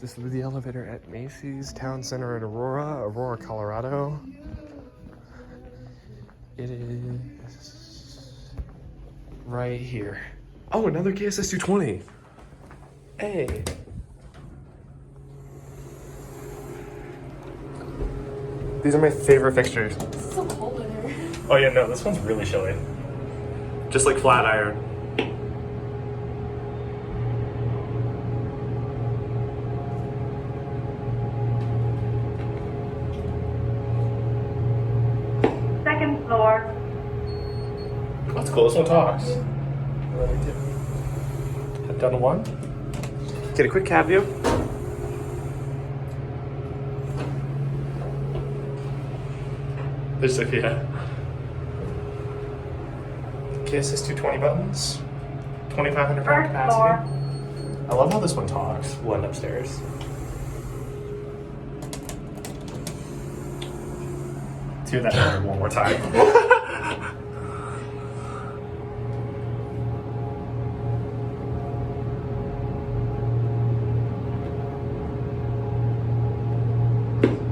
This is the elevator at Macy's Town Center in Aurora, Colorado. It is right here. Oh, another KSS 220. Hey. These are my favorite fixtures. It's so cold in here. Oh yeah, no, this one's really chilly. Just like Flatiron. Second floor. That's cool, this one talks. Head down to one. Get a quick cab view. There's Sophia. KSS 220 buttons. 2,500 pound First capacity. floor. I love how this one talks. We'll end upstairs. Let's hear that number one more time.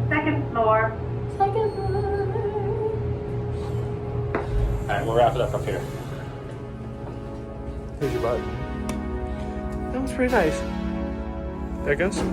Second floor. Second floor. Alright, we'll wrap it up here. Here's your button. That was pretty nice. There it goes. And